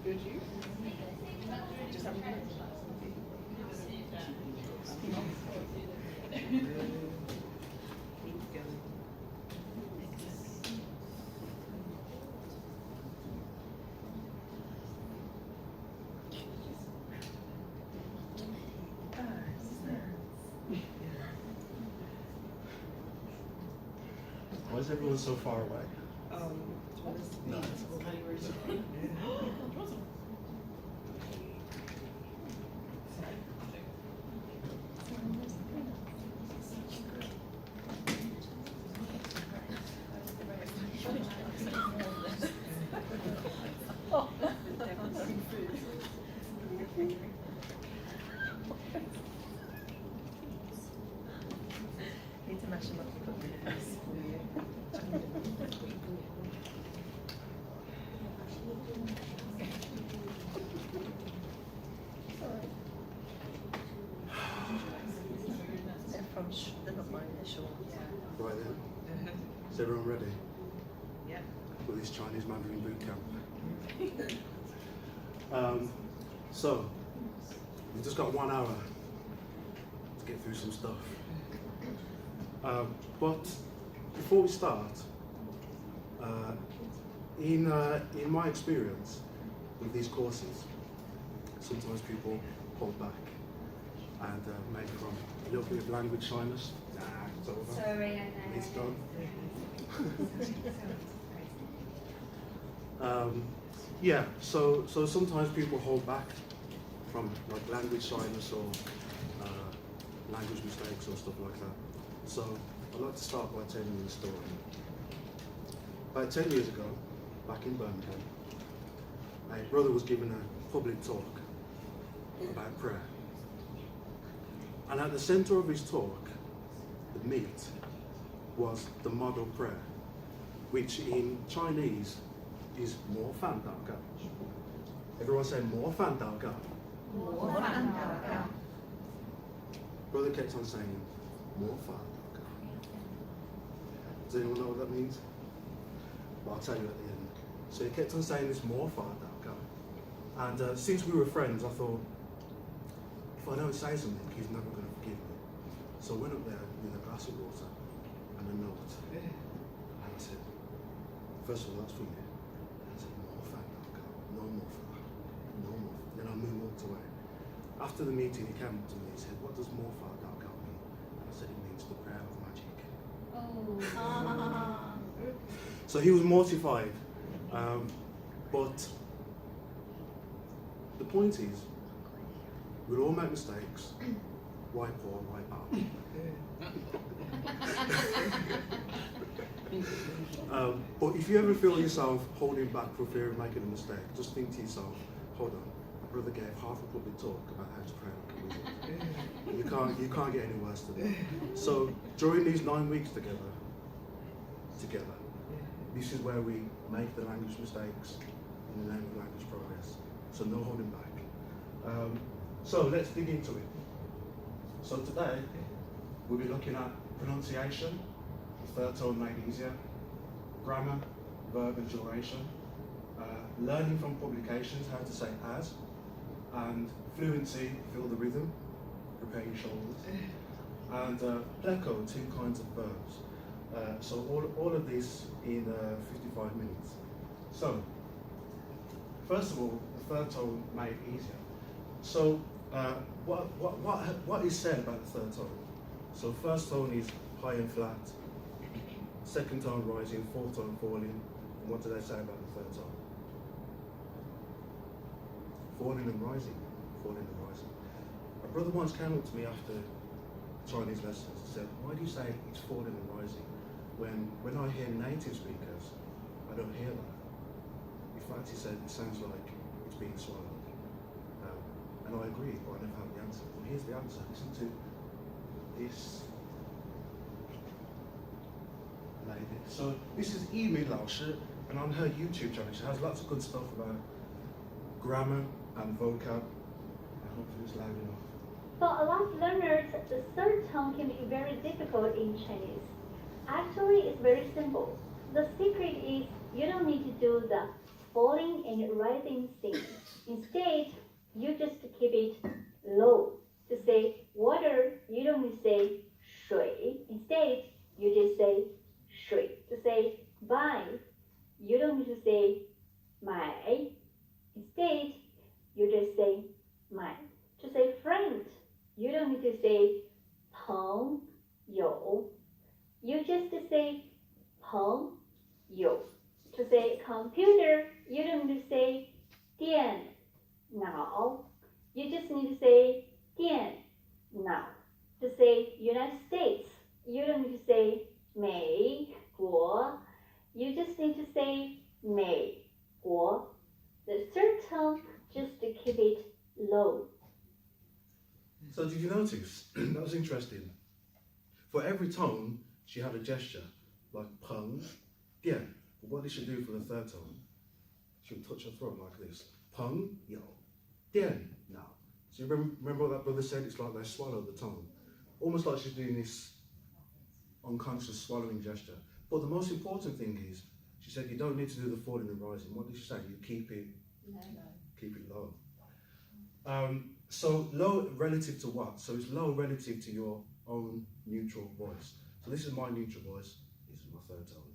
Good, you? Just having a look. Why is everyone so far away? No. Need to mash them up and put them in the press. They're not mine, they're short. Right then. Is everyone ready Yeah. for this Chinese Mandarin boot camp? So, we've just got 1 hour to get through some stuff. But before we start, in my experience with these courses, sometimes people hold back and maybe from a little bit of language shyness. Nah, it's over. Sorry, I know. It's done. Yeah, so sometimes people hold back from like language shyness or language mistakes or stuff like that. So I'd like to start by telling you a story. About 10 years ago, back in Birmingham, my brother was given a public talk about prayer. And at the center of his talk, the meat, was the model prayer, which in Chinese is Mo Fan Dao Gao. Everyone say Mo Fan Dao Gao. Brother kept on saying Mo Fan Dao Gao. Does anyone know what that means? Well, I'll tell you at the end. So he kept on saying this Mo Fan Dao Gao. And since we were friends, I thought, if I don't say something, he's never going to forgive me. So I went up there with a glass of water and a note. And I said, first of all, that's for you. And I said, more fan, no more fan, no more. Then I walked away. After the meeting, he came up to me and said, what does more fan mean? And I said, it means the prayer of magic. Oh. So he was mortified. But the point is, we'll all make mistakes. Why poor, why bad? But if you ever feel yourself holding back for fear of making a mistake, just think to yourself, hold on, my brother gave half a public talk about how to pray like a wizard. You can't get any worse than that. So during these 9 weeks together, this is where we make the language mistakes in the name of language progress. So no holding back. So let's dig into it. So today, we'll be looking at pronunciation, the third tone made easier, grammar, verb and duration, learning from publications, how to say as, and fluency, feel the rhythm, prepare your shoulders, and Pleco, 2 kinds of verbs. So all of this in 55 minutes. So, first of all, the third tone made easier. So, what is said about the third tone? So first tone is high and flat, second tone rising, fourth tone falling. And what do they say about the third tone? Falling and rising, falling and rising. My brother once came up to me after Chinese lessons and said, why do you say it's falling and rising? When I hear native speakers, I don't hear that. In fact, he said it sounds like it's being swallowed. And I agree, but I never have the answer. Well, here's the answer. Listen to this lady. So this is Yimi Lao Shi, and on her YouTube channel, she has lots of good stuff about grammar and vocab. I hope it was loud enough. For a lot of learners, the third tone can be very difficult in Chinese. Actually, it's very simple. The secret is you don't need to do the falling and rising thing. Instead, you just keep it low. To say water, you don't need to say 水. Instead, you just say 水. To say buy, you don't need to say 买. Instead, you just say 买. To say friend, you don't need to say 朋友. You just say 朋友. To say computer, you don't need to say 电脑. You just need to say 电脑. To say United States, you don't need to say 美国. You just need to say 美国. The third tone, just to keep it low. So did you notice? That was interesting. For every tone, she had a gesture, like 朋, 电. But what did she do for the third tone? She would touch her throat like this. 朋友, 电脑. So you remember what that brother said? It's like they swallowed the tongue. Almost like she's doing this unconscious swallowing gesture. But the most important thing is, she said you don't need to do the falling and rising. What did she say? You keep it low. So low relative to what? So it's low relative to your own neutral voice. So this is my neutral voice. This is my third tone.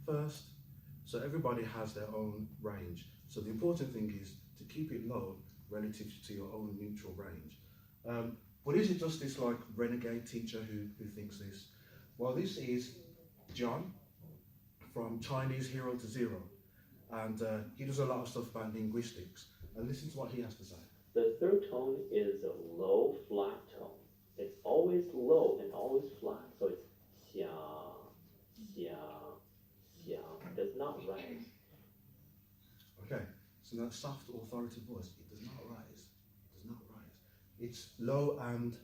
First, so everybody has their own range. So the important thing is to keep it low relative to your own neutral range. But is it just this like renegade teacher who thinks this? Well, this is John from Chinese Hero to Zero. And he does a lot of stuff about linguistics. And listen to what he has to say. The third tone is a low flat tone. It's always low and always flat. So it's xia, xia, xia. It does not rise. Okay, so that soft authoritative voice, it does not rise. It does not rise. It's low and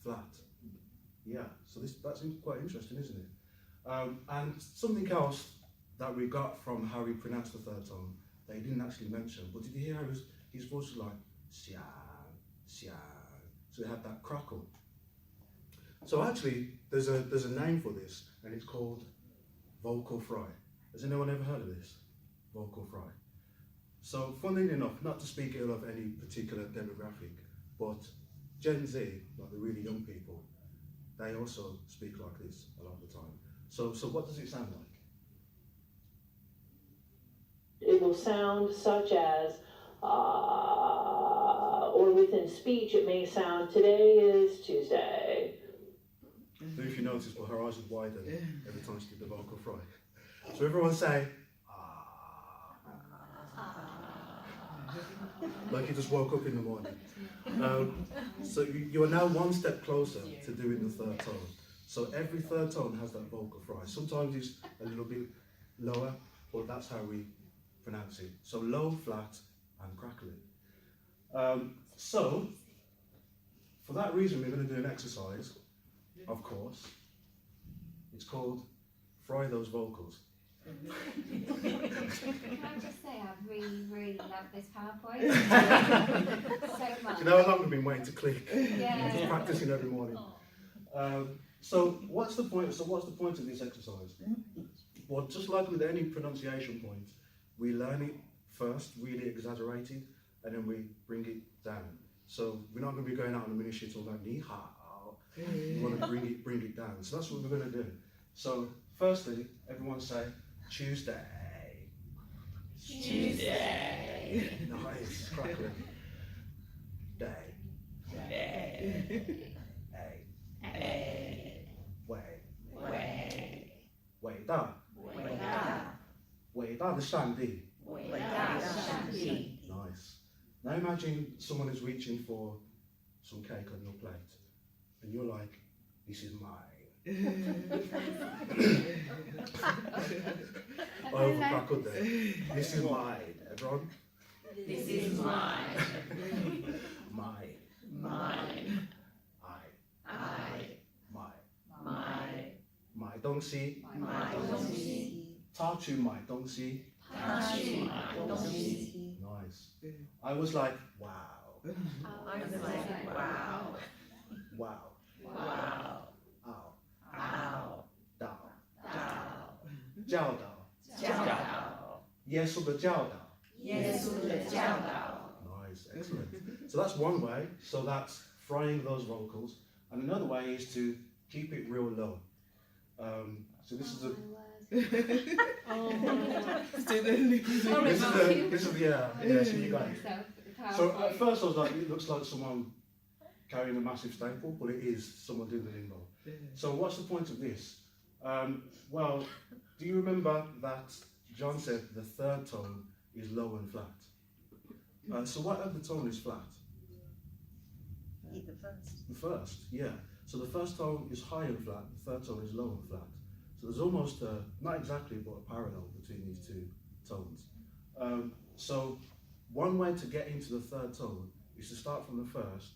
flat. Yeah, so that's quite interesting, isn't it? And something else that we got from how he pronounced the third tone that he didn't actually mention, but did you hear how his voice was like xia, xia? So it had that crackle. So actually, there's a name for this, and it's called vocal fry. Has anyone ever heard of this? Vocal fry. So funnily enough, not to speak ill of any particular demographic, but Gen Z, like the really young people, they also speak like this a lot of the time. So what does it sound like? It will sound such as, or within speech, it may sound, today is Tuesday. So if you notice, well, her eyes would widen every time she did the vocal fry. So everyone say, like you just woke up in the morning. So you are now one step closer to doing the third tone. So every third tone has that vocal fry. Sometimes it's a little bit lower, but that's how we pronounce it. So low, flat, and crackling. So for that reason, we're going to do an exercise, of course. It's called Fry Those Vocals. Can I just say I really, really love this PowerPoint so much. Do you know how long we've been waiting to click? Yeah. Just practicing every morning. So what's the point? So what's the point of this exercise? Well, just like with any pronunciation point, we learn it first, really exaggerated, and then we bring it down. So we're not going to be going out on a mini shit all like ni hao. We want to bring it down. So that's what we're going to do. So firstly, everyone say Tuesday. Tuesday. Nice, crackling. Day. Way. 伟大的上帝. Nice. Now imagine someone is reaching for some cake on your plate, and you're like, this is mine. I overcrack up there. This is mine. Everyone? This is mine. Mine. Mine. I. My. 买东西. 买东西。他去买东西. 他去买东西。 Nice. I was like, wow. I was like, wow. Wow. Wow. Ow. Ow. Down. Down. 教导，教导，耶稣的教导。耶稣的教导。 Nice, excellent. So that's one way. So that's frying those vocals, and another way is to keep it real low. So this is a this is yeah. So you got it. So at first I was like, it looks like someone carrying a massive staple, but it is someone doing the limbo. So what's the point of this? Well, do you remember that John said the third tone is low and flat? So what other tone is flat? The first. The first, yeah. So the first tone is high and flat, the third tone is low and flat. So there's almost, not exactly, but a parallel between these two tones. So one way to get into the third tone is to start from the first,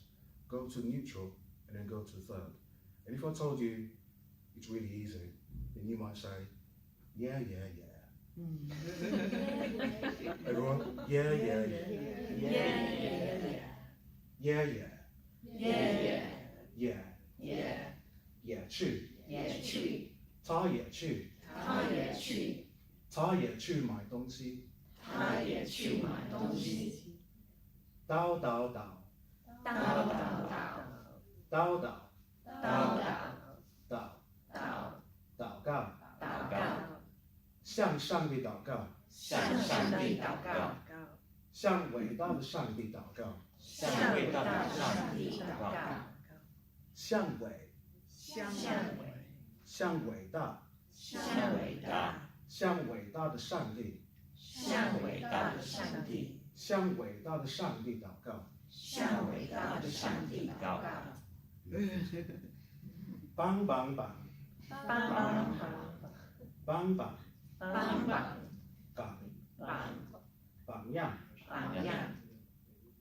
go to neutral, and then go to the third. And if I told you it's really easy, then you might say, yeah, yeah, yeah. Everyone? Yeah, yeah, yeah. Yeah, yeah. Yeah. Yeah, 去。他也去。他也去买东西。叨叨叨。叨叨。祷告。向上帝祷告。向伟大的上帝祷告。向伟大的上帝祷告。向伟大的上帝。向伟大的上帝祷告。帮帮帮。帮帮。榜样。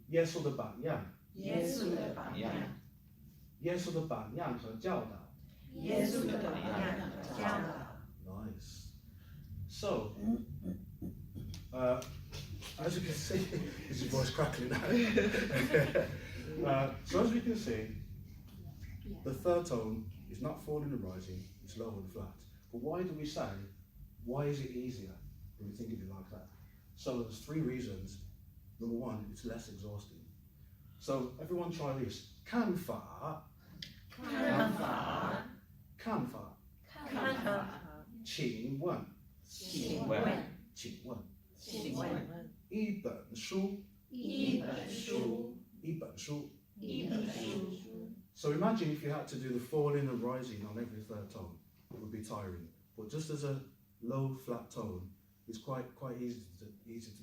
耶稣的榜样。耶稣的榜样和教导。Nice. So, as you can see, is your voice crackling now? So as we can see, the third tone is not falling and rising, it's low and flat. But why do we say, why is it easier when we think of it like that? So there's three reasons. Number one, it's less exhausting. So everyone try this. 看法 请问一本书 So imagine if you had to do the falling and rising on every third tone, it would be tiring. But just as a low flat tone, it's quite easy to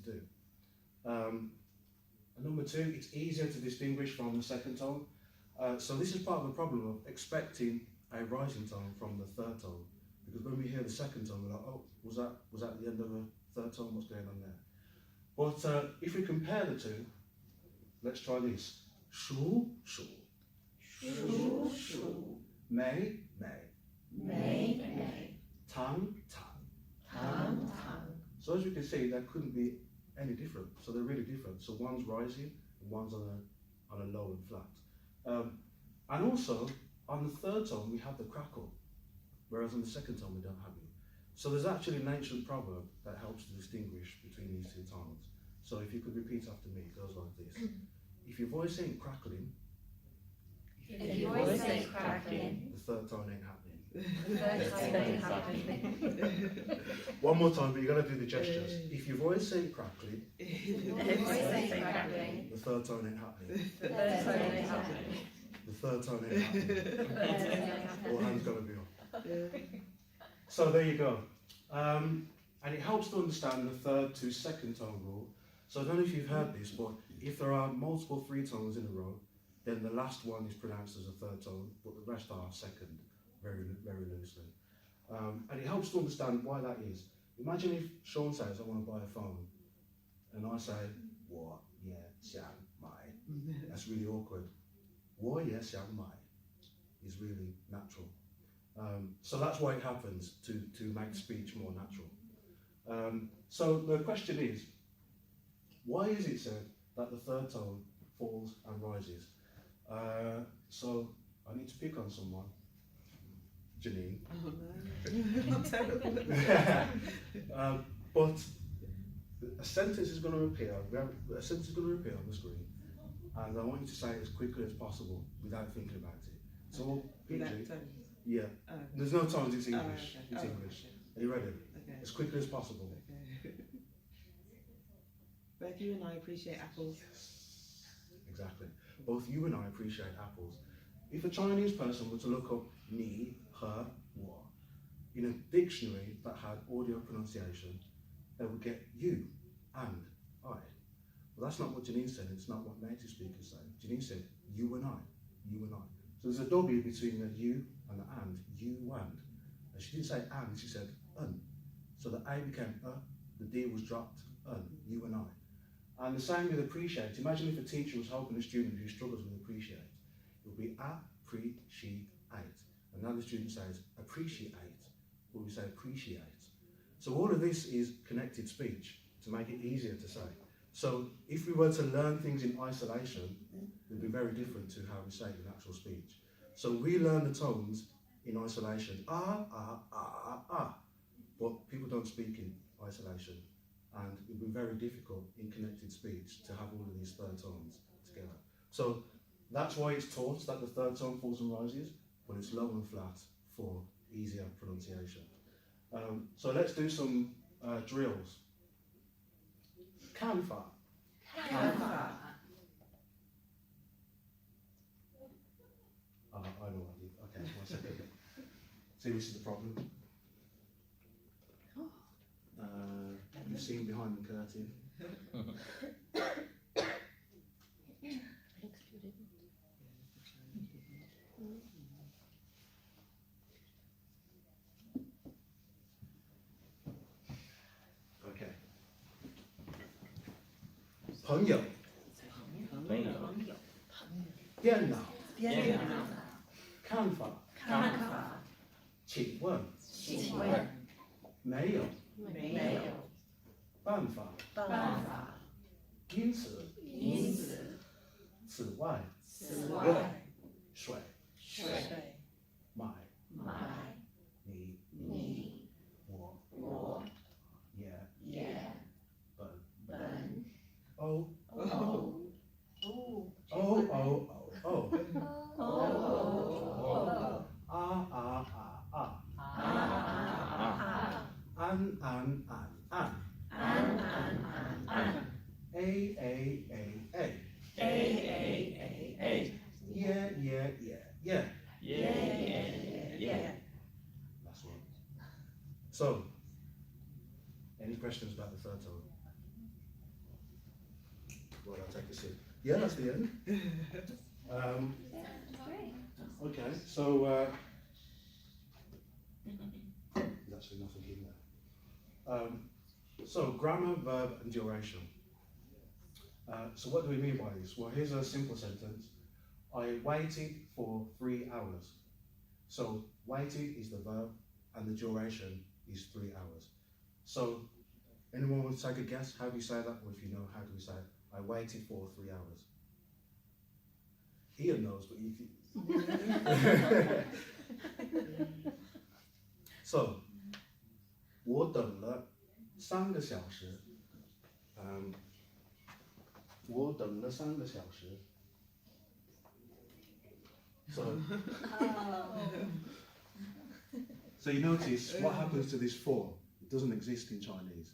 do. And number two, it's easier to distinguish from the second tone. So this is part of the problem of expecting a rising tone from the third tone, because when we hear the second tone, we're like, oh, was that the end of a third tone? What's going on there? But if we compare the two, let's try this. 数数 美 tongue. So as you can see, that couldn't be any different. So they're really different. So one's rising and one's on a low and flat. And also on the third tone we have the crackle, whereas on the second tone we don't have it. So there's actually an ancient proverb that helps to distinguish between these two tones. So if you could repeat after me, it goes like this. If your voice ain't crackling, the third tone ain't happening. One more time, but you got to do the gestures. If your voice ain't crackling, the third tone ain't happening. The third tone ain't happening. All hands got to be up. So there you go. And it helps to understand the third to second tone rule. So I don't know if you've heard this, but if there are multiple three tones in a row, then the last one is pronounced as a third tone, but the rest are second, very loosely. And it helps to understand why that is. Imagine if Sean says, I want to buy a phone, and I say, 我也想买. That's really awkward. 我也想买 is really natural. So that's why it happens, to make speech more natural. So the question is, why is it said that the third tone falls and rises? So I need to pick on someone. Janine. Oh no, I'm terrible. But a sentence is going to appear. A sentence is going to appear on the screen, and I want you to say it as quickly as possible without thinking about it. So, Without PG, tones. yeah. Oh. There's no tones. It's Oh, English. okay. It's Oh, English. okay. Are you ready? Okay. As quickly as possible. Okay. Both you and I appreciate apples. Exactly. Both you and I appreciate apples. If a Chinese person were to look up ni, her, wo in a dictionary that had audio pronunciation, they would get you and I. Well, that's not what Janine said. It's not what native speakers say. Janine said you and I, you and I. So there's a W between the you and the and, you and. And she didn't say and, she said un. So the A became the D was dropped, you and I. And the same with appreciate. Imagine if a teacher was helping a student who struggles with appreciate. It would be appreciate. And now the student says appreciate, or we say appreciate. So all of this is connected speech to make it easier to say. So if we were to learn things in isolation, it would be very different to how we say it in actual speech. So we learn the tones in isolation, ah, ah, ah, ah, ah. But people don't speak in isolation. And it would be very difficult in connected speech to have all of these third tones together. So that's why it's taught that the third tone falls and rises, but it's low and flat for easier pronunciation. So let's do some drills. Kanfa. Kanfa. I know what I did. Okay, 1 second. See, this is the problem. You've seen behind the curtain. Okay. 朋友，朋友，电脑，电脑，看法，看法，请问，请问，没有，没有办法，办法，因此，因此，此外，此外，水，水，买，买，你，你，我，我，也，也，本，本，哦，哦，哦哦哦哦，哦，啊啊啊啊，啊，安安安安安，A A A A， ，A，耶耶耶耶。耶， Last one. So, any questions about the third tone? Well, I'll take a sip. Yeah, that's the end. Great. Okay, so there's actually nothing in there. So grammar, verb, and duration. So what do we mean by this? Well, here's a simple sentence. I waited for 3 hours. So waited is the verb, and the duration is 3 hours. So anyone want to take a guess? How do you say that? Or if you know, how do we say it? I waited for 3 hours. Ian knows, but you can... So, 我等了3个小时。我等了3个小时。So you notice what happens to this for? It doesn't exist in Chinese.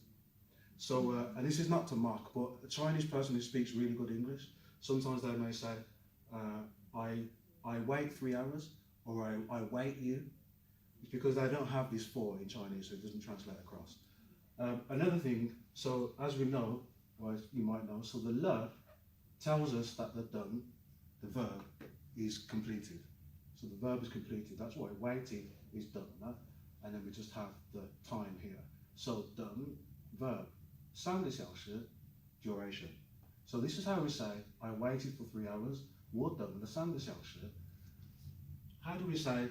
So, and this is not to mock, but a Chinese person who speaks really good English, sometimes they may say, I wait 3 hours, or I wait you. It's because they don't have this for in Chinese, so it doesn't translate across. Another thing, so as we know, or as you might know, so the le tells us that the done, the verb, is completed. So the verb is completed. That's why waited is done, and then we just have the time here. So done, verb, 3个小时, duration. So this is how we say, I waited for 3 hours. 我等了3个小时. How do we say,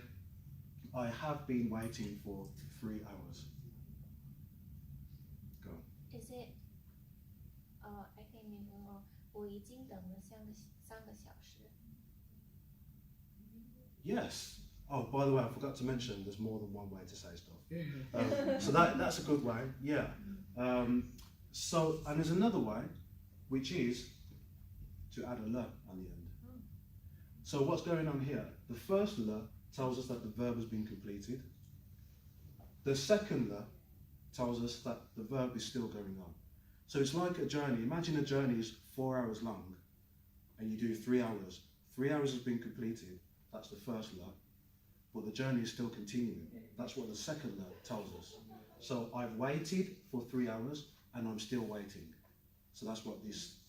I have been waiting for 3 hours? Go. Is it? I think maybe 我已经等了3个小时。 Yes, Oh, by the way, I forgot to mention there's more than one way to say stuff. So that's a good way, yeah. So, and there's another way, which is to add a le on the end. So what's going on here? The first le tells us that the verb has been completed. The second le tells us that the verb is still going on. So it's like a journey. Imagine a journey is 4 hours long and you do 3 hours. 3 hours has been completed, that's the first le, but the journey is still continuing. That's what the second le tells us. So I've waited for 3 hours and I'm still waiting. So that's what this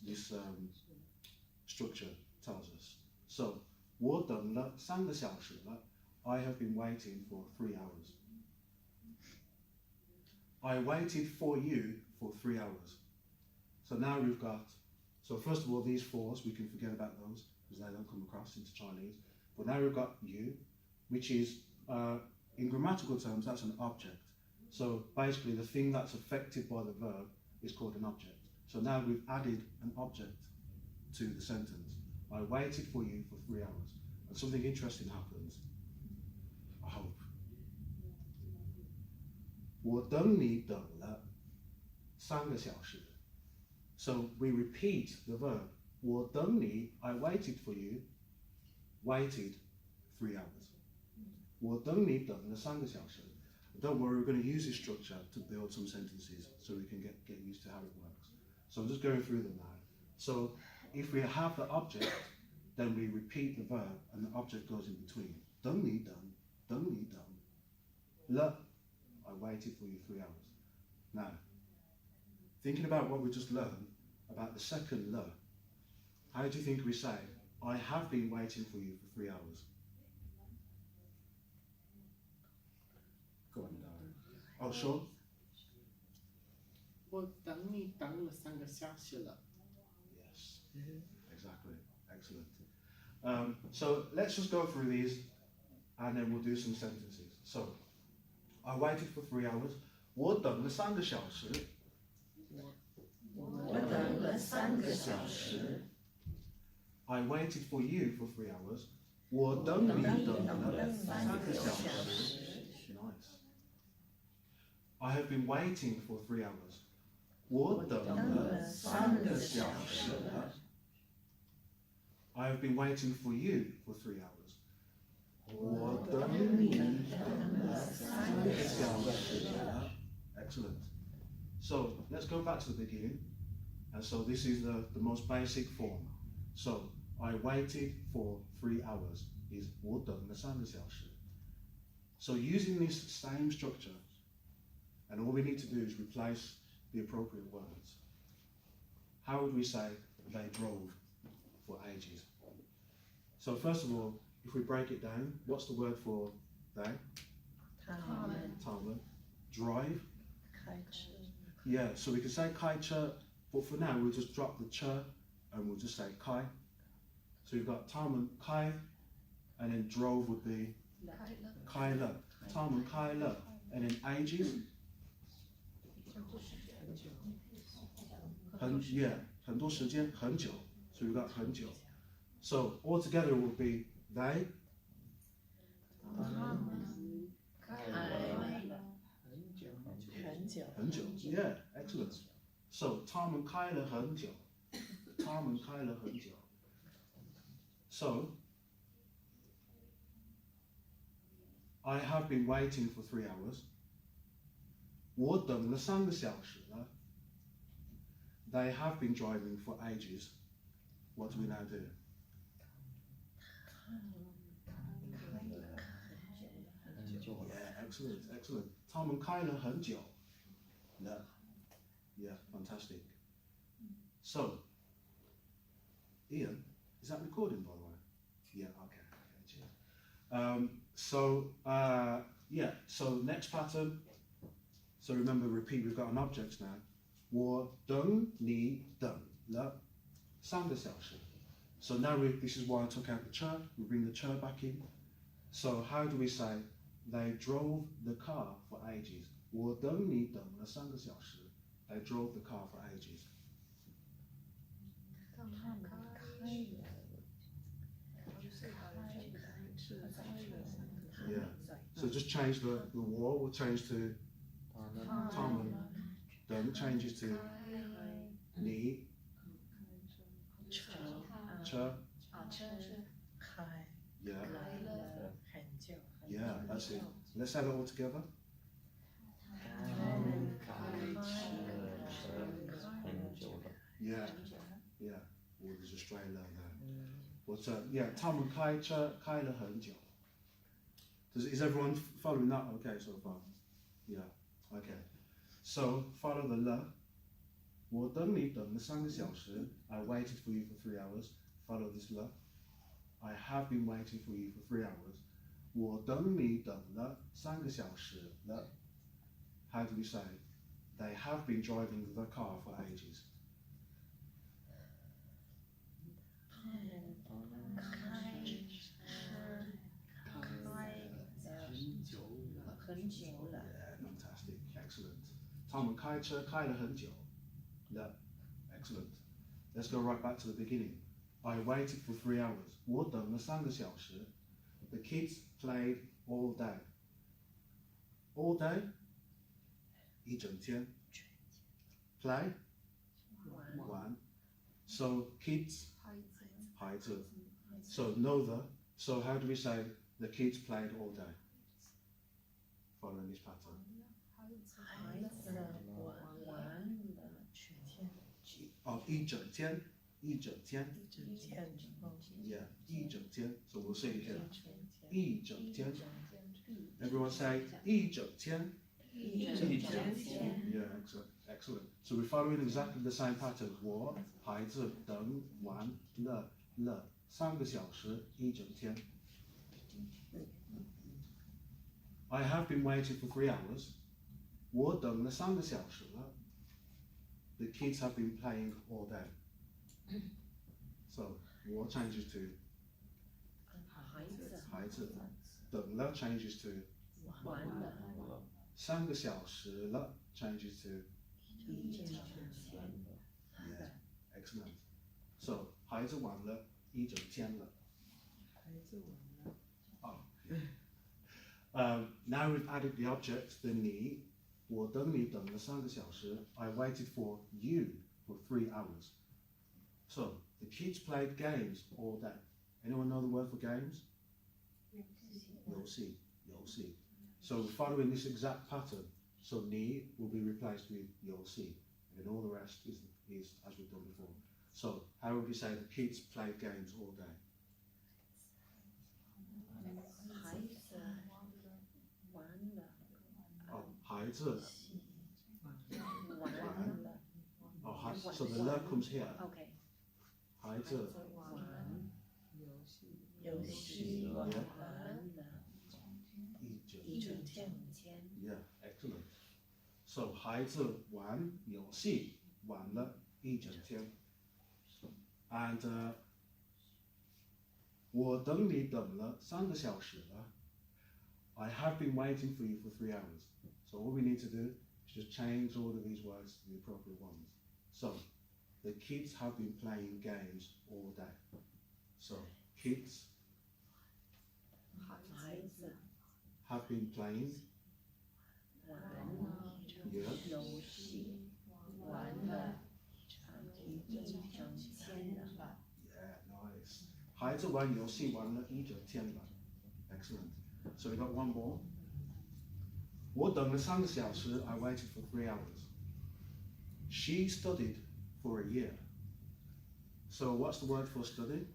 structure tells us. So 我等了3个小时了. I have been waiting for 3 hours. I waited for you for 3 hours. So now we've got, so first of all, these fours, we can forget about those because they don't come across into Chinese. But now we've got you, which is, in grammatical terms, that's an object. So basically the thing that's affected by the verb is called an object. So now we've added an object to the sentence. I waited for you for 3 hours. And something interesting happens. I hope. 我等你等了3个小时. So we repeat the verb. 我等你, I waited for you, waited 3 hours. 我等你等了3个小时. Don't worry, we're going to use this structure to build some sentences so we can get used to how it works. So I'm just going through them now. So if we have the object, then we repeat the verb and the object goes in between. 等你等, 等你等. 了, I waited for you 3 hours. Now, thinking about what we just learned about the second le, how do you think we say, I have been waiting for you for 3 hours? Go on, Darren. Oh, sure. 我等你等了3个小时了. Yes, exactly. Excellent. So let's just go through these and then we'll do some sentences. So, I waited for 3 hours. 我等了3个小时. 我等了3个小时. I waited for you for 3 hours. 我等你等了3个小时. Nice. I have been waiting for 3 hours. 我等了3个小时了. I have been waiting for you for 3 hours. 我等你等了3个小时了. Excellent. So let's go back to the beginning. And so this is the most basic form. So I waited for 3 hours is 我等了3个小时. So using this same structure, and all we need to do is replace the appropriate words. How would we say they drove for ages? So first of all, if we break it down, what's the word for they? 他们. Drive? 开车. Yeah, so we can say 开车, but for now we'll just drop the ch and we'll just say 开. So we've got 他们开, and then drove would be 开了. 他们开了, and then ages? 很多时间, 很久. So we've got 很久. So altogether it would be they. 很久. Yeah, excellent. So 他们开了很久. 他们开了很久. So I have been waiting for 3 hours. 我等了3个小时了. They have been driving for ages. What do we now do? Yeah, excellent, excellent. 他们开了很久了. Yeah, fantastic. So, Ian, is that recording by the way? Yeah, okay, cheers. So next pattern. So remember, repeat, we've got an object now. 我等你等了3个小时. So now this is why I took out the ch, we bring the ch back in. So how do we say, they drove the car for ages? 我等你等了3个小时. They drove the car for ages. Yeah. So just change the war will change to 他们 then changes to 你 车 yeah yeah that's it. Let's have it all together. Yeah yeah well, there's a straight line there. What's yeah 他们开车开了很久. Is everyone following that okay so far? Yeah okay. So follow the le. 我等你等了3个小时. I waited for you for 3 hours. Follow this le. I have been waiting for you for 3 hours. 我等你等了3个小时了. How do we say? They have been driving the car for ages. Yeah, fantastic, excellent. 他们开车开了很久. Yeah, excellent. Let's go right back to the beginning. I waited for 3 hours. 我等了3个小时. The kids played all day. All day? 一整天. Play? 玩. So kids? 孩子. So know the. So how do we say the kids played all day? Following this pattern. 一整天. Yeah, 一整天. So we'll say it here. 一整天. Everyone say 一整天. Yeah, excellent, excellent. So we're following exactly the same pattern. 我孩子等玩了3个小时一整天. I have been waiting for 3 hours. 我等了3个小时了. The kids have been playing all day. So 我 changes to 孩子. 等了 changes to 3个小时了 changes to yeah, excellent. So 孩子玩了一整天了. Now we've added the object, the 你. 我等你等了3个小时. I waited for you for 3 hours. So the kids played games all day. Anyone know the word for games? 游戏. So we're following this exact pattern. So 你 will be replaced with 游戏, and then all the rest is as we've done before. So how would we say the kids played games all day? 孩子 so the le comes here. 孩子 Yeah, excellent. So 孩子玩游戏玩了一整天. And 我等你等了3个小时了. I have been waiting for you for 3 hours. So all we need to do is just change all of these words to the appropriate ones. So the kids have been playing games all day. So kids have been playing. Yeah. Yeah, nice. 孩子玩游戏玩了一整天了. Excellent. So we got one more. 我等了3个小时. I waited for 3 hours. She studied for a year. So what's the word for study?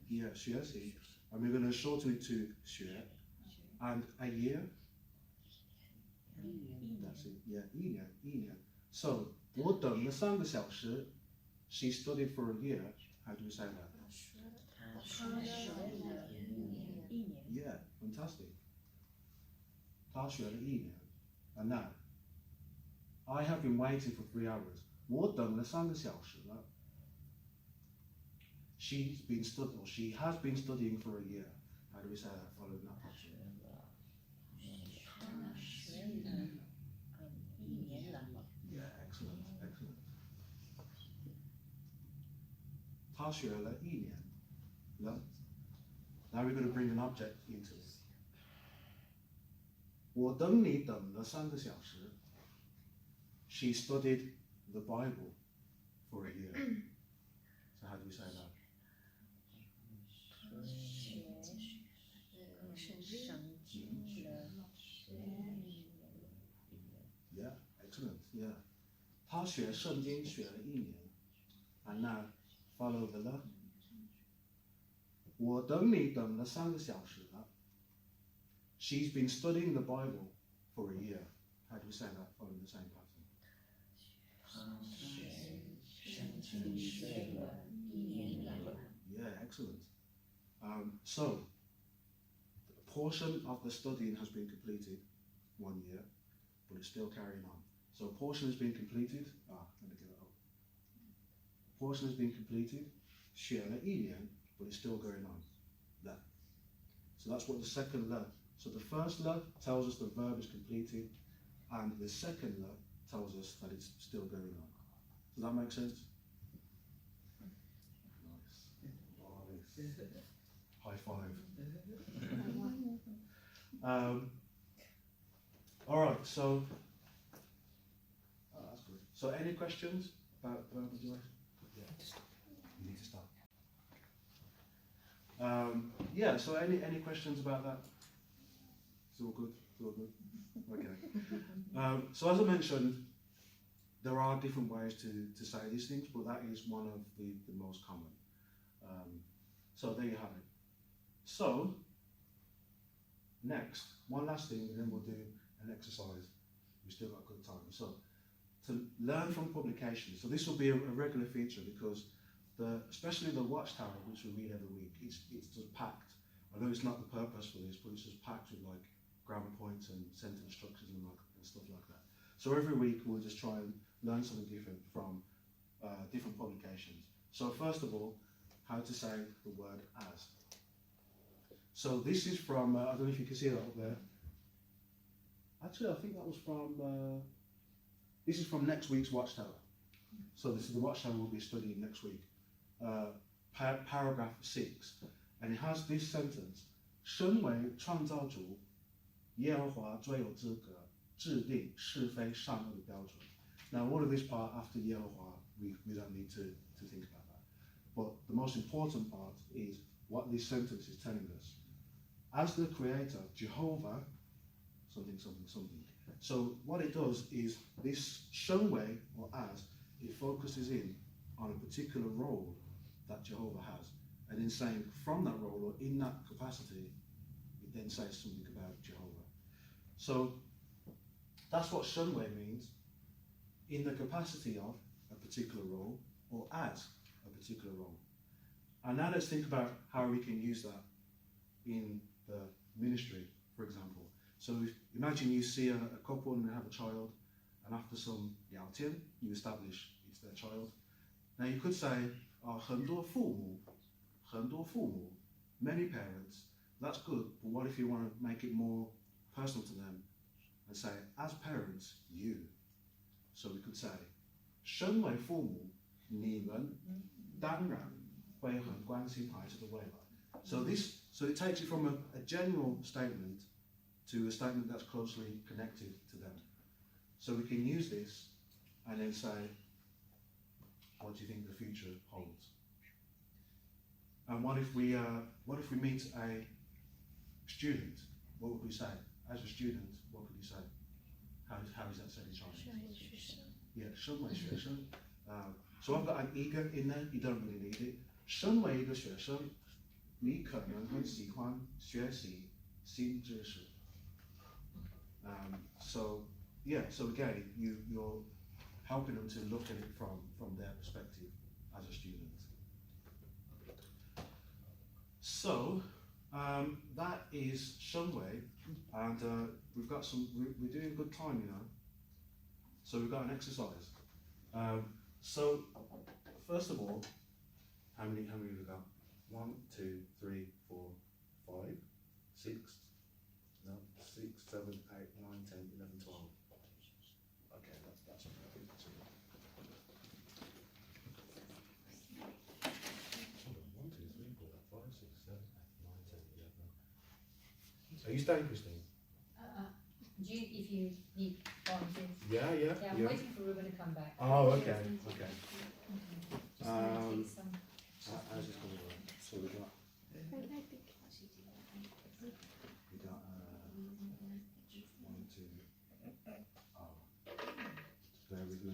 Yeah, 学习. And we're going to shorten it to 学. And a year? That's it. Yeah, 一年. So 我等了3个小时. She studied for a year. How do we say that? Yeah, fantastic. 她学了1年. And now, I have been waiting for 3 hours. 我等了3个小时了. She has been studying for a year. How do we say that following that pattern? Yeah, excellent. 她学了1年了. Now we're going to bring an object into it. 我等你等了3个小时. She studied the Bible for a year. So how do we say that? 学圣经了 Yeah, excellent. Yeah. 她学圣经学了1年. And now follow the la. 我等你等了3个小时了. She's been studying the Bible for a year. How do we say that following the same pattern? 她学圣经学了1年了 Yeah, excellent. So, a portion of the studying has been completed 1 year, but it's still carrying on. So, a portion has been completed. Let me get it up. A portion has been completed, 学了1年, but it's still going on. There. So that's what the second la. So the first la tells us the verb is completed, and the second la tells us that it's still going on. Does that make sense? Nice. High five. All right, so that's good. So any questions about verb modulation? Yeah, you need to start. Yeah, so any questions about that? It's all good? It's all good? Okay. So as I mentioned, there are different ways to say these things, but that is one of the most common. So there you have it. So, next, one last thing, and then we'll do an exercise. We've still got good time. So, to learn from publications. So this will be a regular feature because especially the Watchtower, which we read every week, it's just packed. I know it's not the purpose for this, but it's just packed with like grammar points and sentence structures and stuff like that. So every week we'll just try and learn something different from different publications. So first of all, how to say the word as. So this is from, I don't know if you can see that up there. Actually, I think that was from, this is from next week's Watchtower. So this is the Watchtower we'll be studying next week. Paragraph 6. And it has this sentence, 身为创造主，耶和华最有资格制定是非善恶的标准. Now all of this part after 耶和华, we don't need to think about that. But the most important part is what this sentence is telling us. As the creator, Jehovah, something, something, something. So what it does is this 身为 or as, it focuses in on a particular role that Jehovah has. And in saying from that role or in that capacity, it then says something about Jehovah. So that's what 身为 means, in the capacity of a particular role or as a particular role. And now let's think about how we can use that in the ministry, for example. So imagine you see a couple and they have a child, and after some 聊天, you establish it's their child. Now you could say, 很多父母, many parents, that's good, but what if you want to make it more personal to them and say, as parents, you. So we could say, 身为父母, 你们当然会很关心孩子的未来. So it takes you from a general statement to a statement that's closely connected to them. So we can use this and then say, what do you think the future holds? And what if we meet a student? What would we say? As a student, what could you say? How is that said in Chinese? Yeah, 身为学生. So I've got an ego in there, you don't really need it. 身为一个学生, 你可能很喜欢学习新知识. So again, you're helping them to look at it from their perspective as a student. So that is 身为, and we've got we're doing a good time, you know. So we've got an exercise. So first of all, how many have we got? 1, 2, 3, 4, 5, 6, 7, 8, 9, 10, 11, 12. Okay, that's okay. I think that's enough. 1, 2, 3, 4, 5, 6, 7, 8, 9, 10, 11. Are you staying, Christine? if you need volunteers. Yeah. Yeah, I'm waiting for Ruben to come back. Oh, okay. Just wanna take some. How's this going to work? So we got one, two. Oh, bear with me.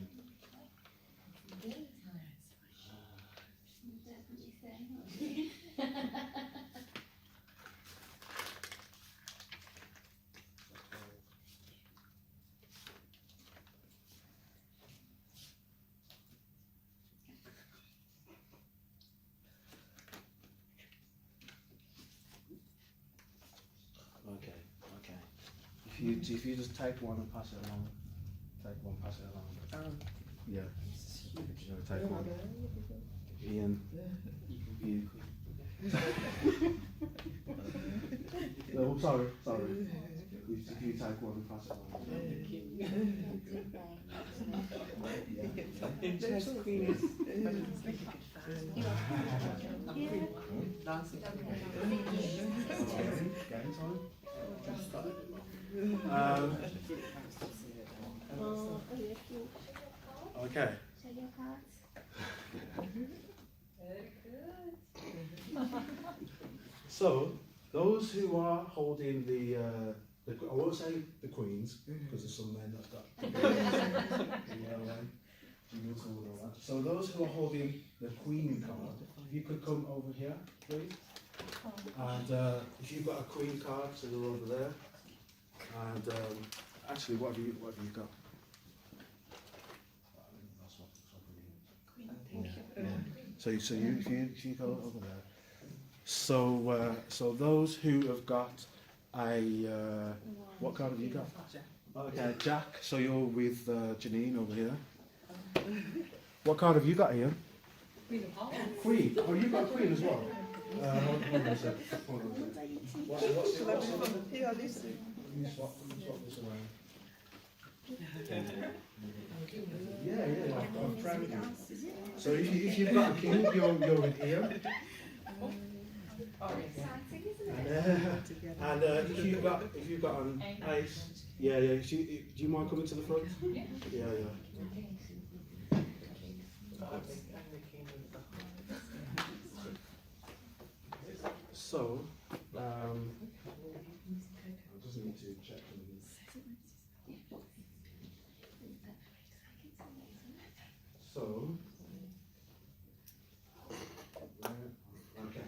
Okay. If you just take one and pass it along, pass it along. Yeah. You know, take one. Ian. You. No, sorry. If you take one and pass it along. Game time. Okay. Show your cards. Very good. So those who are holding the I won't say the queens because there's some men that got So those who are holding the queen card, if you could come over here, please. And if you've got a queen card, so they're over there. And actually, what have you got? So if you go over there. So those who have got a what card have you got? Okay, Jack. So you're with Janine over here. What card have you got, Ian? Queen. Oh, you got Queen as well. Hold on a sec. What's it? You swap this around. Yeah. I'm proud of you. So if you've got a king, you're with Ian. And if you've got an ace, yeah. Do you mind coming to the front? Yeah. So, I just need to check something. So, okay.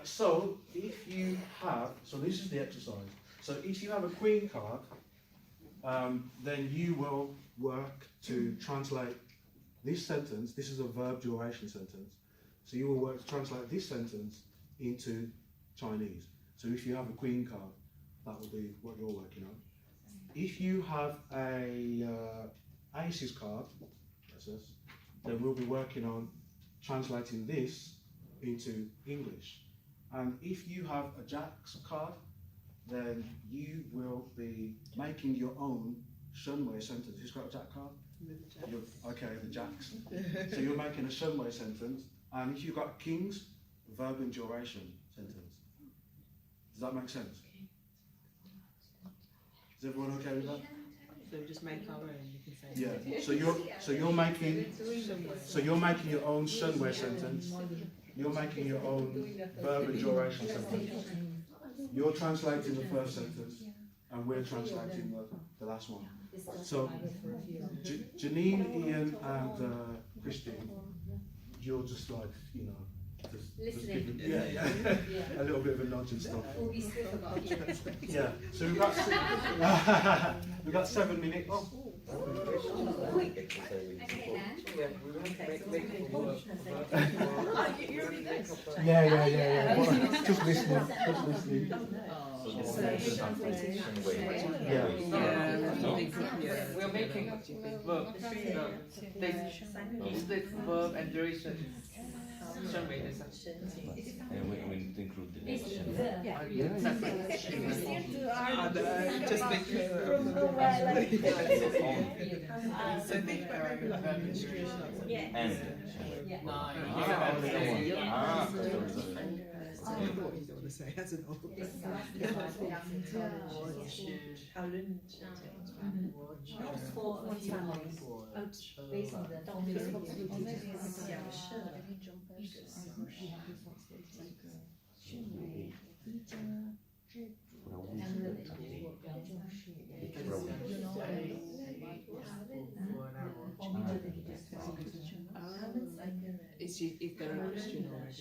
So if you have, so this is the exercise. So if you have a queen card, then you will work to translate this sentence. This is a verb duration sentence. So you will work to translate this sentence into Chinese. So if you have a queen card, that will be what you're working on. If you have a aces card, that's this, then we'll be working on translating this into English. And if you have a jacks card, then you will be making your own Shunwei sentence. Who's got a jack card? Okay, the jacks. So you're making a Shunwei sentence, and if you've got kings, verb and duration sentence. Does that make sense? Is everyone okay with that? So we just make our own. You can say. Yeah. So you're making your own Shunwei sentence. You're making your own verb and duration sentence. You're translating the first sentence, and we're translating the last one. So, Janine, Ian, and Christine, you're just like, just Listening. a little bit of a nudge and stuff. We'll be still about you. Yeah. So we've got 7 minutes. Yeah. Just listening. We're making verb. They split verb and duration. And we need to include the next Just make it. So think about maybe like administration. and you don't want to say as an old It's person. like the Not for families. Based on the if they're a Christian already.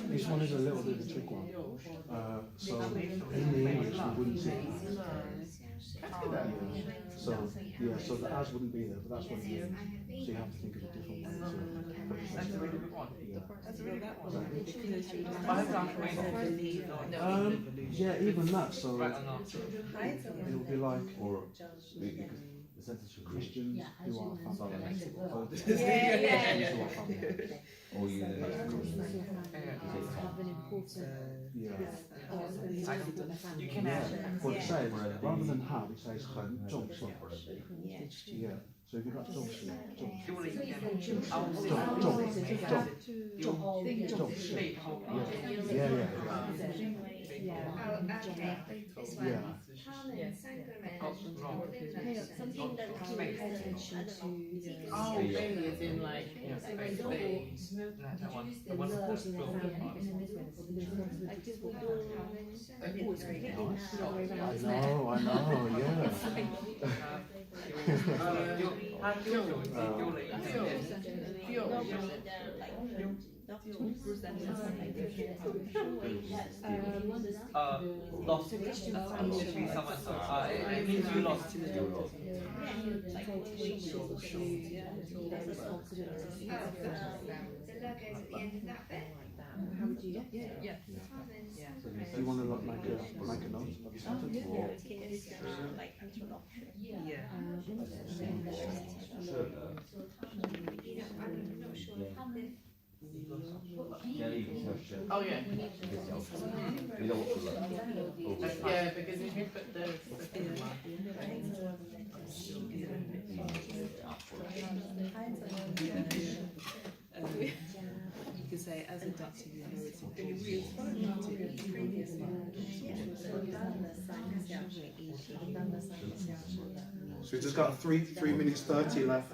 This one is a little bit of a trick one. So in the English we wouldn't say so yeah, so the as wouldn't be there, but that's what it is. So you have to think of a different way That's a really good one. That's a really good one. Yeah, even that, so Right or not? it would be like The sentence should be Christians who are family. or you You can add. Well, it says, rather than have, it says 很重视. Yeah. So if you've got 重视, 丢了一点，yeah. something that you pay attention to. Oh, maybe it's in like, I know, yeah. 他丢手机丢了一点。Lost. It means someone. It means you lost. How would you? Yeah. Do you want to make a note of the sentence? oh yeah. You don't want to look. Yeah, because if you put the You could say as adopted inherited. So we've just got 3 minutes 30 left.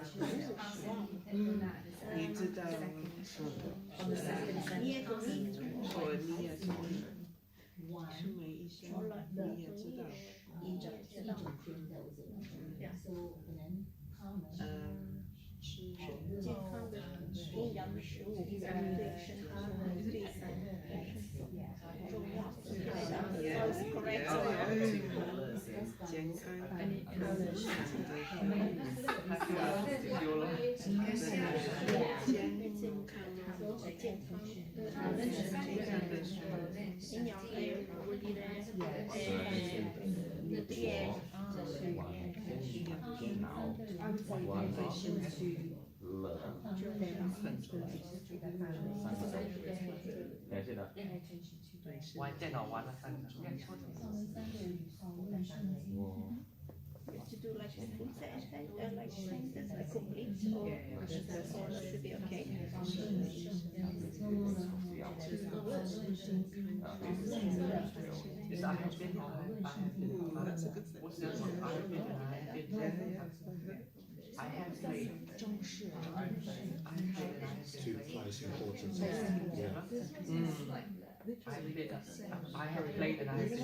玩电脑玩了3个。To do like a full sentence, like sentence, like complete, or should be okay. Yes, I have been. That's a good thing. What's the other one? I have been. I have played. To place importance. Yeah. I have played and I have been.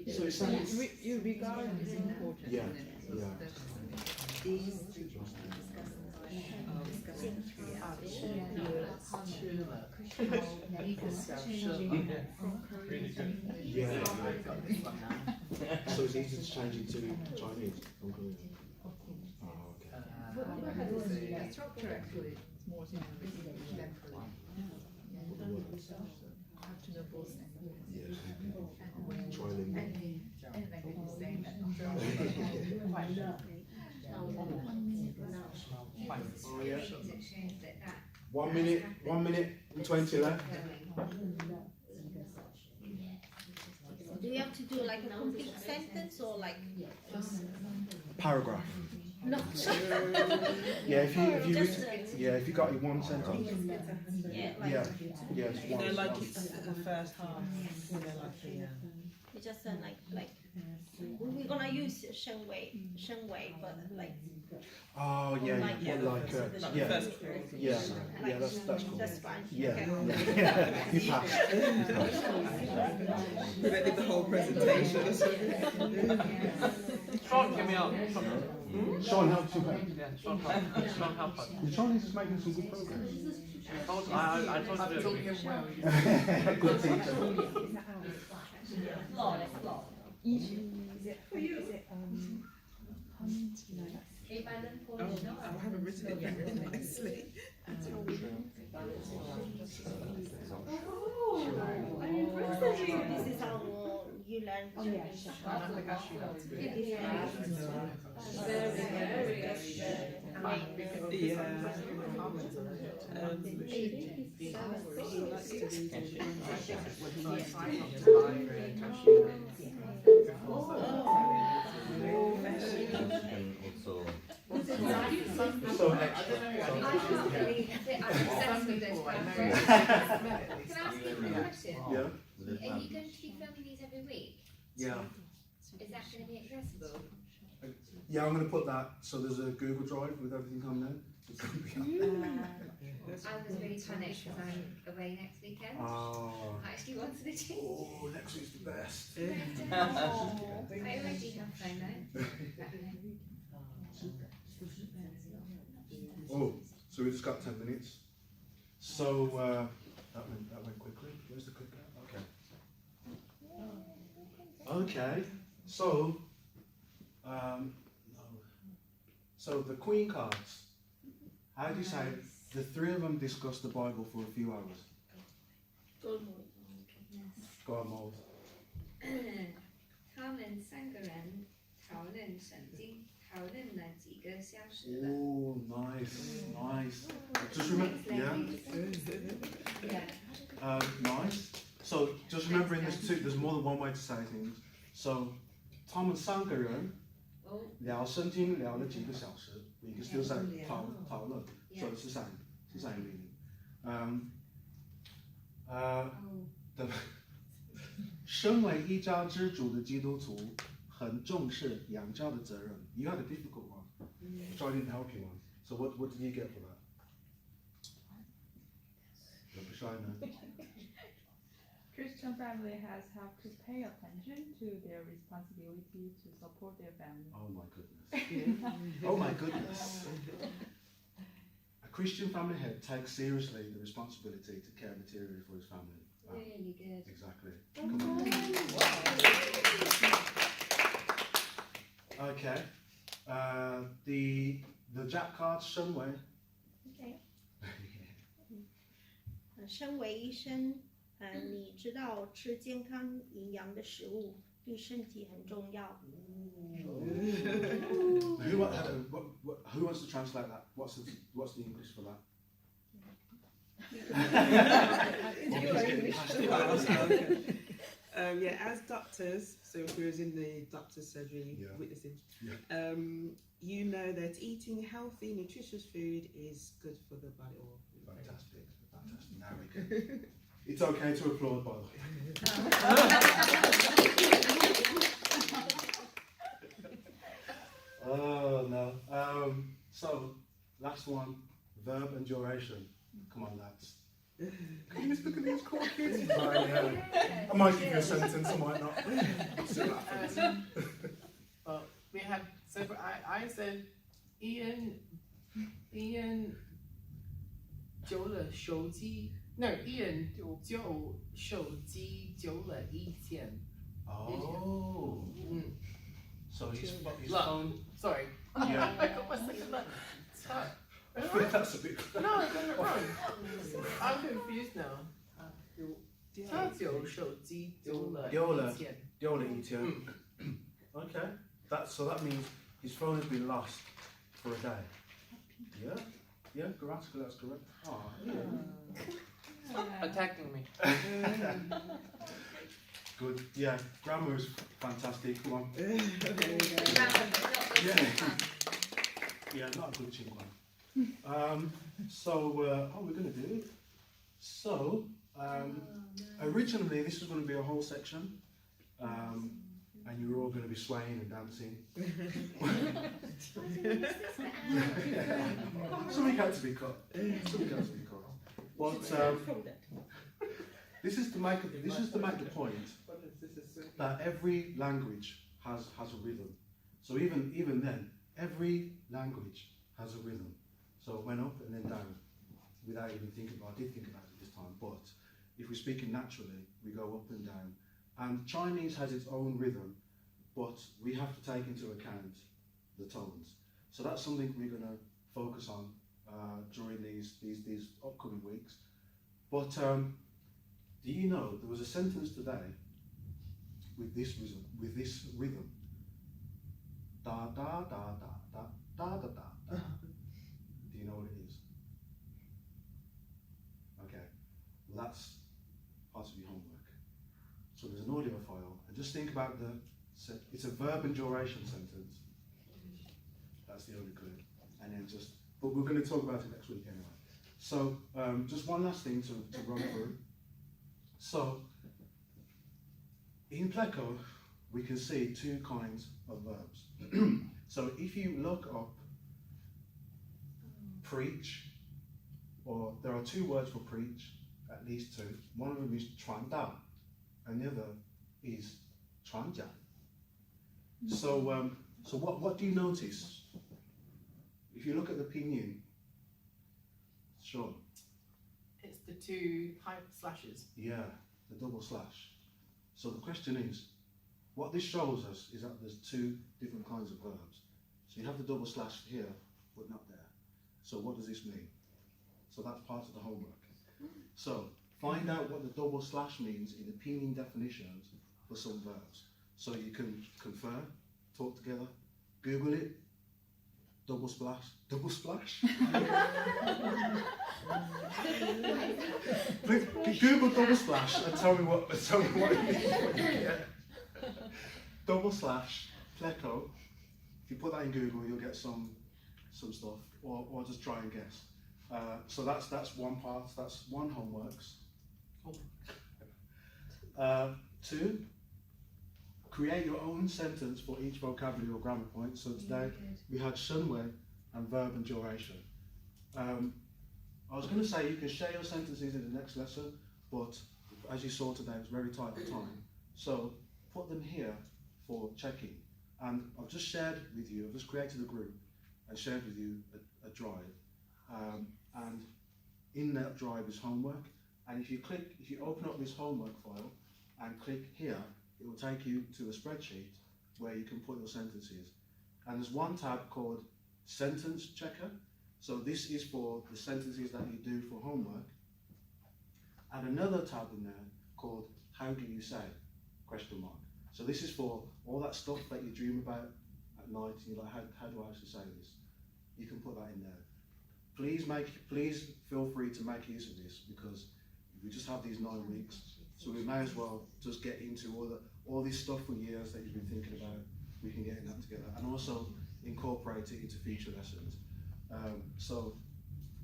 So it's saying, You regard it as important. yeah. Yeah. So it's easy to change it to Chinese from Korean. Oh, okay. The structure actually is more have to know both Yeah. Trilingual. and language is saying that. Oh, yeah. 1 minute and 20 left. Do you have to do like a complete sentence or like Paragraph. no? Yeah, if you Just, if you got it one sentence. yeah, like Yeah, it's You know, one. like it's the first half. You know, like the. you just like we're gonna use 声尾, but like Oh yeah, like, yeah, like Like yeah, the first period. yeah, yeah. That's cool. that's fine. Yeah, Okay. yeah. You passed. Prevented the whole presentation. Sean, give me up. Sean helped you out. Yeah, Sean help us. Sean is making some good progress. I told you to do it. Good teacher. Oh, I haven't written it very nicely. This is how you learn. He likes to read when he needs So extra. Yeah. Are you going to be filming these every week? Yeah. Is that going to be accessible? Yeah, I'm going to put that, so there's a Google Drive with everything on there. It's going to be I was really panicked because I'm away next weekend. Oh. I actually wanted to change. Oh, next week's the best. I already have FOMO. Oh, so we just got 10 minutes. So that went quickly. Where's the clicker? Okay. Okay. So no. So the Queen cards. How do you say it? The three of them discussed the Bible for a few hours. Go on, Mold. 他们三个人讨论圣经，讨论了几个小时了。 Oh, nice, nice. Just remember, nice. So just remembering there's more than one way to say things. So, 他们三个人聊圣经聊了几个小时。We can still say 讨论. So it's the same meaning. 身为一家之主的基督徒，很重视养家的责任. You had a difficult one, which I didn't help you on. So what did you get for that? Don't be shy now. Christian family has have to pay attention to their responsibility to support their family. Oh my goodness. Oh my goodness. A Christian family head takes seriously the responsibility to care materially for his family. Wow. Really good. Exactly. Come on. Okay. The Jack cards, 身为. Okay. 身为医生，你知道吃健康营养的食物对身体很重要。Who wants to translate that? What's the English for that? Yeah, as doctors, so if we was in the doctor's surgery witnessing, you know that eating healthy, nutritious food is good for the body. Fantastic, fantastic. Now we can. It's okay to applaud, by the way. Oh no. So last one, verb and duration. Come on, lads. Can you just look at these cool kids? I might give you a sentence, I might not. Well, we have, so I said, Ian 久了手机 No, Ian 旧手机久了一天. Oh. So his Look, phone. Sorry. Yeah. I got my second look. That's a bit. No, I got it wrong. I'm confused now. 他旧手机丢了一天. Okay. So that means his phone has been lost for a day. Yeah. Yeah, grammatical, that's correct. Oh, yeah. Attacking me. Good. Yeah, grammar is fantastic. Come on. There we go. Yeah. Yeah, not a good cheap one. So, we're going to do it. So, originally this was going to be a whole section, and you were all going to be swaying and dancing. Something had to be cut. But this is to make the point that every language has a rhythm. So even then, every language has a rhythm. So it went up and then down, without even thinking about it. I did think about it this time, but if we're speaking naturally, we go up and down. And Chinese has its own rhythm, but we have to take into account the tones. So that's something we're going to focus on during these upcoming weeks. But do you know there was a sentence today with this rhythm? Da da da da da da da da. Do you know what it is? Okay, well that's part of your homework. So there's an audio file, and just think about it's a verb and duration sentence. That's the only clue. And then but we're going to talk about it next week anyway. So just one last thing to run through. So in Pleco, we can see two kinds of verbs. So if you look up preach, or there are two words for preach, at least two. One of them is 传道, and the other is 传讲. So what do you notice? If you look at the pinyin, sure. It's the two high slashes. Yeah, the double slash. So the question is, what this shows us is that there's two different kinds of verbs. So you have the double slash here, but not there. So what does this mean? So that's part of the homework. So find out what the double slash means in the pinyin definitions for some verbs. So you can confer, talk together, Google it, double splash. Please Google double splash and tell me what it means. Double slash, Pleco. If you put that in Google, you'll get some stuff, or just try and guess. So that's one part. That's one homeworks. Two, create your own sentence for each vocabulary or grammar point. So today we had shunwei and verb and duration. I was going to say you can share your sentences in the next lesson, but as you saw today, it's very tight for time. So put them here for checking. And I've just shared with you, I've just created a group and shared with you a drive. And in that drive is homework. And if you open up this homework file and click here, it will take you to a spreadsheet where you can put your sentences. And there's one tab called Sentence Checker. So this is for the sentences that you do for homework. And another tab in there called How Do You Say? ? So this is for all that stuff that you dream about at night. And you're like, how do I actually say this? You can put that in there. Please feel free to make use of this, because we just have these 9 weeks, so we may as well just get into all this stuff for years that you've been thinking about. We can get in that together, and also incorporate it into future lessons. So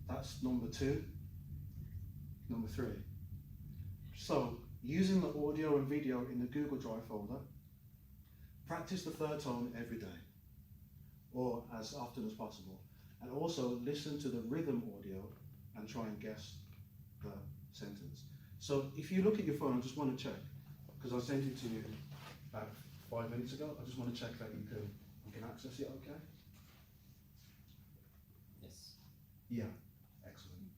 that's number 2. Number 3. So using the audio and video in the Google Drive folder, practice the third tone every day, or as often as possible. And also listen to the rhythm audio and try and guess the sentence. So if you look at your phone, I just want to check, because I sent it to you about 5 minutes ago. I just want to check that you can access it okay? Yes. Yeah, excellent.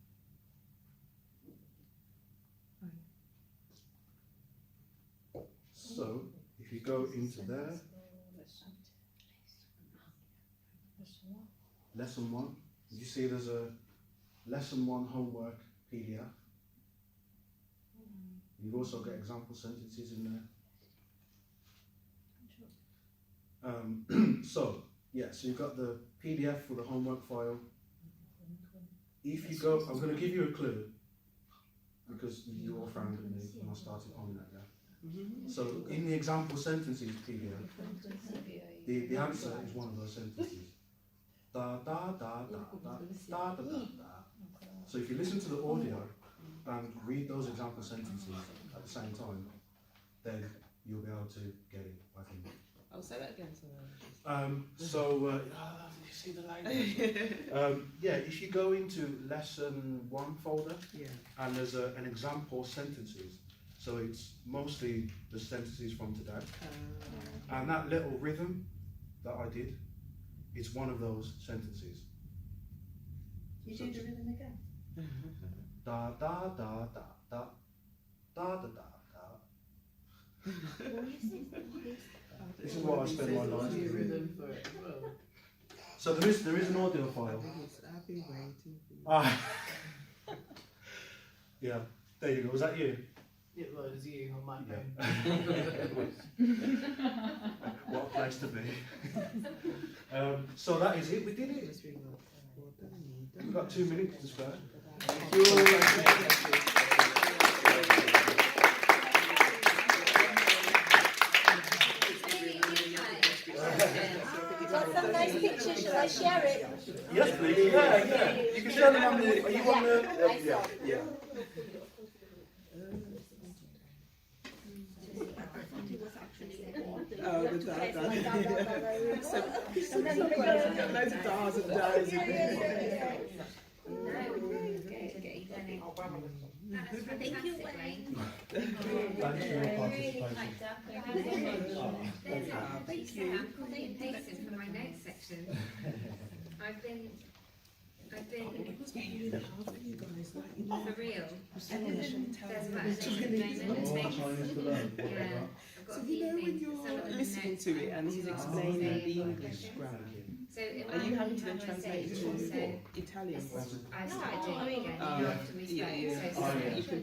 So if you go into there, Lesson 1, you see there's a Lesson 1 homework PDF. You've also got example sentences in there. So you've got the PDF for the homework file, if you go, I'm going to give you a clue because you all frowned at me when I started on that. So in the example sentences PDF, the answer is one of those sentences. Da da da da da da da da. So if you listen to the audio and read those example sentences at the same time, then you'll be able to get it, I think. I'll say that again. You see the language? Yeah, if you go into lesson 1 folder, and there's an example sentences, so it's mostly the sentences from today, and that little rhythm that I did, it's one of those sentences. You do the rhythm again. Da da da da da da da da. This is what I spend my life doing. So there is an audio file. I've been waiting for you. Yeah, there you go. Was that you? It was you on my phone. What a place to be. So that is it. We did it. We've got 2 minutes to spare. Thank you. Got some nice pictures, shall I share it? Yes, please. Yeah. You can share them on the. Are you on the? Yeah. Oh, the da. Loads of da's and da's in there. Thank you, Wayne. Thanks for your participation. Thank you. I'm copying and pasting for my notes section. I've been It was really hard for you guys, like, you know. for real. There's There's much about an So you know when you're listening to it and he's explaining the English grammar, are you having to then translate it to Italian grammar? I started doing it again after we spoke. You can